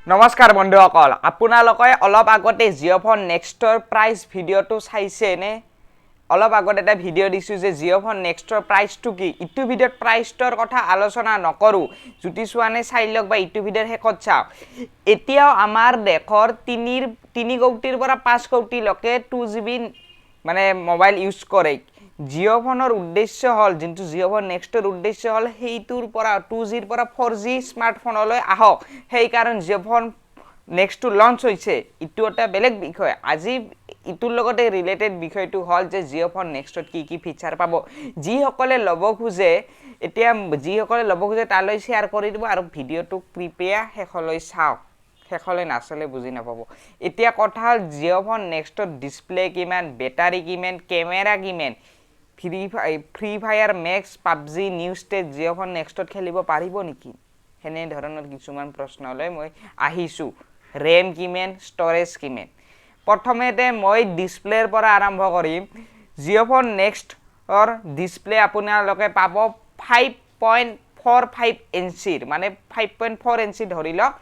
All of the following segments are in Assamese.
নমস্কাৰ বন্ধুসকল আপোনালোকে অলপ আগতে জিঅ' ফোন নেক্সটৰ প্ৰাইচ ভিডিঅ'টো চাইছে নে অলপ আগতে এটা ভিডিঅ' দিছো যে জিঅ' ফোন নেক্সটৰ প্ৰাইচটো কি ইটো ভিডিঅ'ত প্ৰাইচটোৰ কথা আলোচনা নকৰো জুতি চোৱানে চাই লওক বা ইটো ভিডিঅ'ৰ শেষত চাওক এতিয়াও আমাৰ দেশৰ 3 কোটিৰ পৰা 5 কোটি লোকে 2GB মানে মোবাইল ইউজ কৰে জিঅ' ফোনৰ উদ্দেশ্য হল যিটো জিঅ' ফোন নেক্সটৰ উদ্দেশ্য হল হেইটোৰ পৰা 2Gৰ পৰা 4G স্মাৰ্টফোনলৈ আহক সেই কাৰণ জিঅ' ফোন নেক্সট লঞ্চ হৈছে ইটো এটা বেলেগ বিষয় আজি ইটোৰ লগতে ৰিলেটেড বিষয়টো হল যে জিঅ' ফোন নেক্সটত কি ফিচাৰ পাব যি সকলে লব খুজে এতিয়া যি সকলে লব খুজে তালৈ শেয়াৰ কৰি দিব আৰু ভিডিঅ'টো কৃপয়া শেষলৈ চাওক শেষলৈ নাচলে বুজি নাপাব এতিয়া কথা হল জিঅ' ফোন নেক্সটৰ ডিসপ্লে কিমান বেটাৰী কিমান কেমেৰা কিমান free fire max PUBG new state Jio' phone নেক্সটত খেলিব পাৰিব নেকি হেনে ধৰণৰ কিছুমান প্ৰশ্নলৈ মই আহিছো ৰেম কিমান ষ্টৰেজ কিমান প্ৰথমতে মই ডিসপ্লেৰ পৰা আৰম্ভ কৰিম জিঅ' ফোন নেক্সটৰ ডিসপ্লে আপোনালোকে পাব 5.45 ইঞ্চিৰ মানে 5.4 ইঞ্চি ধৰি লওক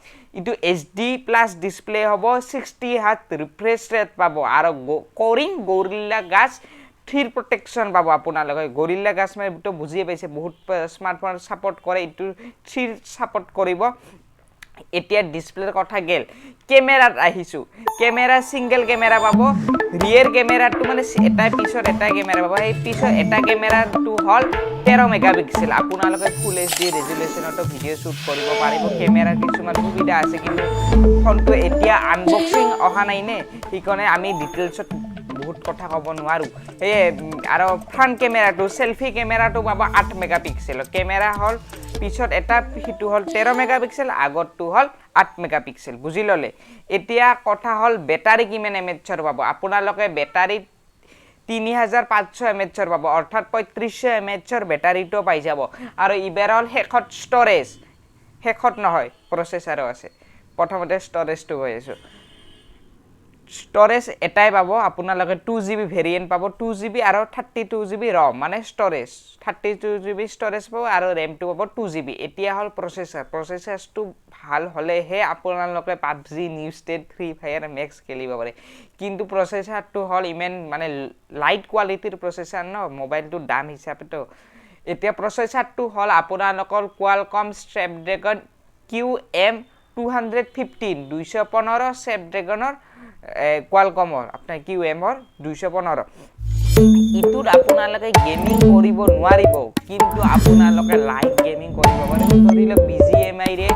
ইটো এইচডি প্লাস ডিসপ্লে হ'ব 60 হাৰ্টজ ৰিফ্ৰেছ ৰেট পাব আৰু কোৰিং গৰিল্লা গ্লাছ 3 প্ৰটেকশন পাব আপোনালোকে গৰিল্লা গ্লাছ মানে তো বুজিয়ে পাইছে বহুত স্মাৰ্টফোন সাপোৰ্ট কৰে ইটো 3 সাপোৰ্ট কৰিব এতিয়া ডিসপ্লেৰ কথা গেল ক্যামেৰাত আহিছো ক্যামেৰা সিঙ্গেল ক্যামেৰা পাব ৰিয়েৰ ক্যামেৰাটো মানে এটা পিছৰ এটা ক্যামেৰা পাব এই পিছৰ এটা ক্যামেৰাটো হল 13 মেগাপিক্সেল আপোনালোকে ফুল এইচডি ৰেজুলেচনতো ভিডিও শুট কৰিব পাৰিব ক্যামেৰাৰ কিছুমান সুবিধা আছে কিন্তু ফোনটো এতিয়া আনবক্সিং অহা নাই নে হিকনে আমি ডিটেইলছত বহুত কথা কব নোৱাৰো এই আৰু ফ্ৰন্ট ক্যামেৰাটো সেলফি ক্যামেৰাটো পাব 8 মেগাপিক্সেল ক্যামেৰা হল পিছত এটা হিটো হল 13 মেগাপিক্সেল আগৰটো হল 8 মেগাপিক্সেল বুজি ললে এতিয়া কথা হল বেটাৰী কিমান এমএইচৰ পাব আপোনালোকে বেটাৰী 3500 এমএইচৰ পাব অৰ্থাৎ 3500 এমএইচৰ বেটাৰীটো পাই যাব আৰু ইবেৰল শেষত ষ্টৰেজ শেষত নহয় প্ৰচেছৰো আছে প্ৰথমতে ষ্টৰেজটো হৈ আছে ষ্টৰেজ এটাই পাব আপোনালোকে 2GB ভেৰিয়েন্ট পাব 2GB আৰু 32GB ROM মানে ষ্টৰেজ 32GB ষ্টৰেজ পাব আৰু RAM টো পাব 2GB এতিয়া হল প্ৰচেছৰটো ভাল হলেহে আপোনালোকে PUBG new state free fire max খেলিব পাৰে কিন্তু প্ৰচেছৰটো হল ইমান মানে লাইট কোৱালিটিৰ প্ৰচেছৰ ন মোবাইলটো দাম হিচাপেটো এতিয়া প্ৰচেছৰটো হল আপোনালোকৰ কোৱালকম স্নেপড্ৰাগন QM215 215 স্নেপড্ৰাগনৰ কোৱালকমৰ আপোনাৰ QM-ৰ 215 ইটোত আপোনালোকে গেমিং কৰিব নোৱাৰিব কিন্তু আপোনালোকে লাইভ গেমিং কৰিব পাৰে ধৰিলে BGMI ৰে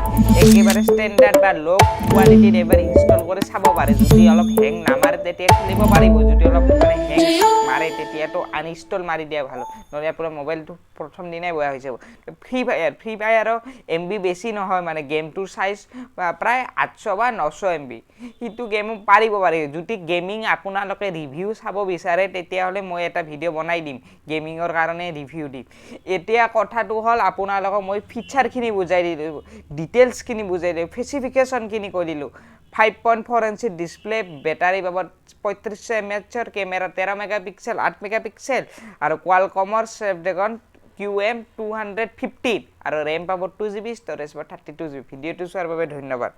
একেবাৰে ষ্টেণ্ডাৰ্ড বা লো কোৱালিটিৰ এবাৰ ইনষ্টল কৰি চাব পাৰে যদি অলপ হেং নামাৰে তেতিয়া খেলিব পাৰিব যদি অলপ মানে হেং মাৰে তেতিয়াটো আনইনষ্টল মাৰি দিয়া ভাল নহলে আপোনাৰ মোবাইলটো প্ৰথম দিনাই বেয়া হৈ যাব ফ্ৰী ফায়াৰৰ MB বেছি নহয় মানে গেমটোৰ সাইজ প্ৰায় 800 বা 900 MB হিটো গেম পাৰিব যদি গেমিং আপোনালোকে ৰিভিউ চাব বিচাৰে তেতিয়া হলে মই এটা ভিডিও বনাই দিম গেমিংৰ কাৰণে ৰিভিউ দিম এতিয়া কথাটো হল আপোনালোকক মই ফিচাৰ খিনি বুজাই দিলো ডিটেইলছ খিনি বুজাই দিলো স্পেসিফিকেশন খিনি কৈ দিলো 5.4 ইঞ্চি ডিসপ্লে বেটাৰী পাব 3500 mAhৰ ক্যামেৰা 13 মেগাপিক্সেল 8 মেগাপিক্সেল আৰু কোৱালকমৰ স্নেপড্ৰাগন QM215 আৰু RAM পাব 2GB ষ্টৰেজ পাব 32GB ভিডিওটো চোৱাৰ বাবে ধন্যবাদ